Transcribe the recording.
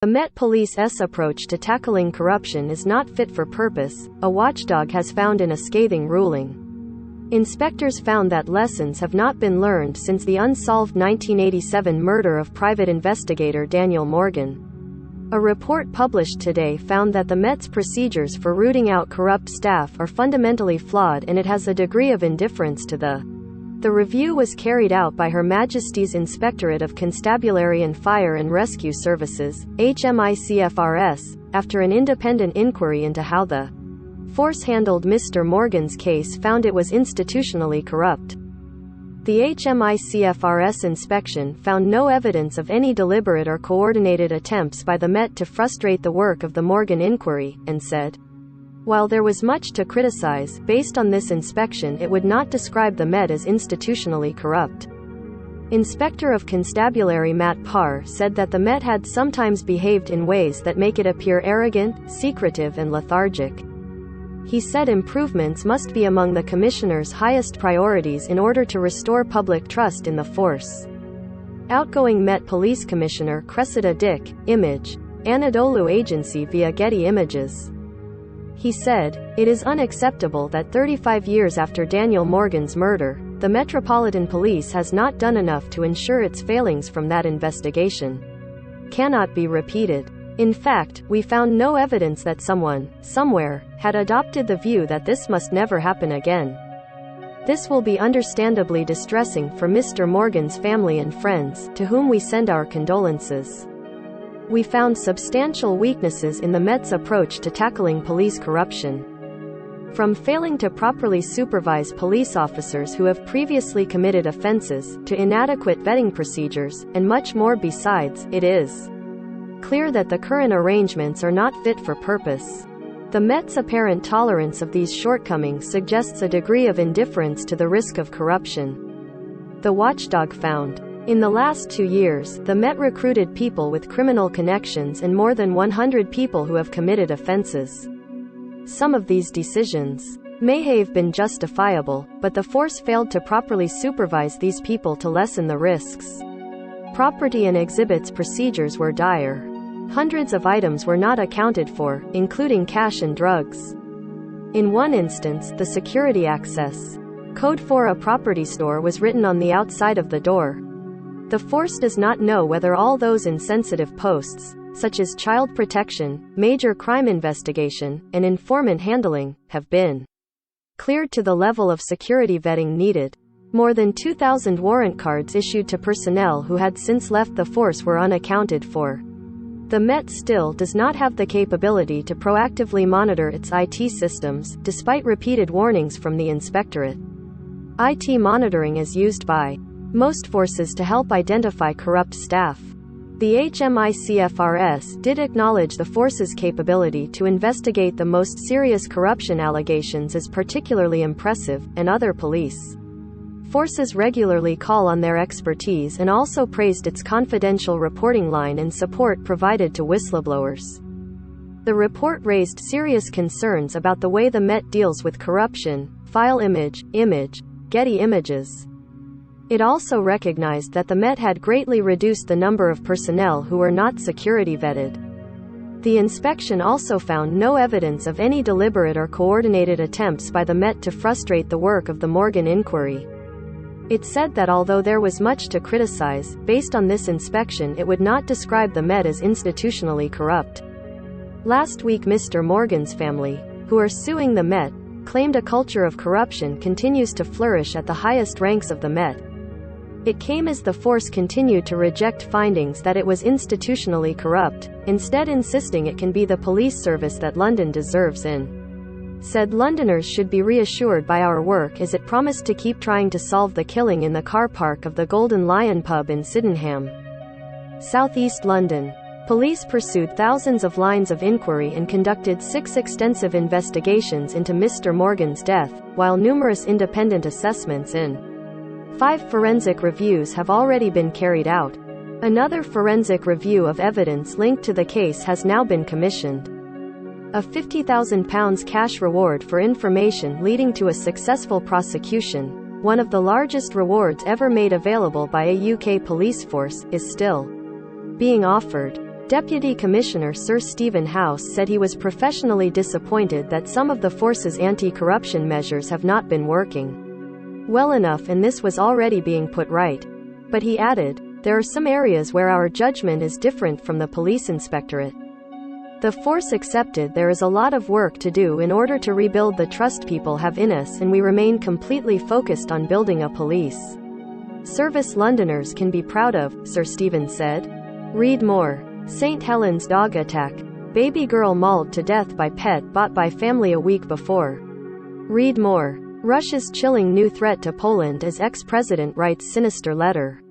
The Met Police's approach to tackling corruption is not fit for purpose, a watchdog has found in a scathing ruling. Inspectors found that lessons have not been learned since the unsolved 1987 murder of private investigator Daniel Morgan. A report published today found that the Met's procedures for rooting out corrupt staff are fundamentally flawed, and it has a degree of indifference to the review was carried out by Her Majesty's Inspectorate of Constabulary and Fire and Rescue Services, HMICFRS, after an independent inquiry into how the force handled Mr. Morgan's case found it was institutionally corrupt. The HMICFRS inspection found no evidence of any deliberate or coordinated attempts by the Met to frustrate the work of the Morgan inquiry, and said, while there was much to criticize, based on this inspection it would not describe the Met as institutionally corrupt. Inspector of Constabulary Matt Parr said that the Met had sometimes behaved in ways that make it appear arrogant, secretive and lethargic. He said improvements must be among the Commissioner's highest priorities in order to restore public trust in the force. Outgoing Met Police Commissioner Cressida Dick, Image, Anadolu Agency via Getty Images. He said, "It is unacceptable that 35 years after Daniel Morgan's murder, the Metropolitan Police has not done enough to ensure its failings from that investigation cannot be repeated. In fact, we found no evidence that someone, somewhere, had adopted the view that this must never happen again. This will be understandably distressing for Mr. Morgan's family and friends, to whom we send our condolences. We found substantial weaknesses in the Met's approach to tackling police corruption. From failing to properly supervise police officers who have previously committed offenses, to inadequate vetting procedures, and much more besides, it is clear that the current arrangements are not fit for purpose. The Met's apparent tolerance of these shortcomings suggests a degree of indifference to the risk of corruption. The watchdog found, in the last 2 years, the Met recruited people with criminal connections and more than 100 people who have committed offenses. Some of these decisions may have been justifiable, but the force failed to properly supervise these people to lessen the risks. Property and exhibits procedures were dire. Hundreds of items were not accounted for, including cash and drugs. In one instance, the security access code for a property store was written on the outside of the door. The force does not know whether all those in sensitive posts, such as child protection, major crime investigation, and informant handling, have been cleared to the level of security vetting needed. More than 2,000 warrant cards issued to personnel who had since left the force were unaccounted for. The Met still does not have the capability to proactively monitor its IT systems, despite repeated warnings from the Inspectorate. IT monitoring is used by most forces to help identify corrupt staff. The HMICFRS did acknowledge the force's capability to investigate the most serious corruption allegations as particularly impressive, and other police forces regularly call on their expertise, and also praised its confidential reporting line and support provided to whistleblowers. The report raised serious concerns about the way the Met deals with corruption. File Image, Getty Images. It also recognized that the Met had greatly reduced the number of personnel who were not security vetted. The inspection also found no evidence of any deliberate or coordinated attempts by the Met to frustrate the work of the Morgan inquiry. It said that although there was much to criticize, based on this inspection it would not describe the Met as institutionally corrupt. Last week Mr. Morgan's family, who are suing the Met, claimed a culture of corruption continues to flourish at the highest ranks of the Met. It came as the force continued to reject findings that it was institutionally corrupt, instead insisting it can be the police service that London deserves in. Said Londoners should be reassured by our work as it promised to keep trying to solve the killing in the car park of the Golden Lion pub in Sydenham, South East London. Police pursued thousands of lines of inquiry and conducted 6 extensive investigations into Mr. Morgan's death, while numerous independent assessments in 5 forensic reviews have already been carried out. Another forensic review of evidence linked to the case has now been commissioned. A £50,000 cash reward for information leading to a successful prosecution, one of the largest rewards ever made available by a UK police force, is still being offered. Deputy Commissioner Sir Stephen House said he was professionally disappointed that some of the force's anti-corruption measures have not been working well enough, and this was already being put right. But he added, "There are some areas where our judgment is different from the police inspectorate. The force accepted there is a lot of work to do in order to rebuild the trust people have in us, and we remain completely focused on building a police service Londoners can be proud of," Sir Stephen said. Read more. St. Helens dog attack. Baby girl mauled to death by pet bought by family a week before. Read more. Russia's chilling new threat to Poland as ex-president writes sinister letter.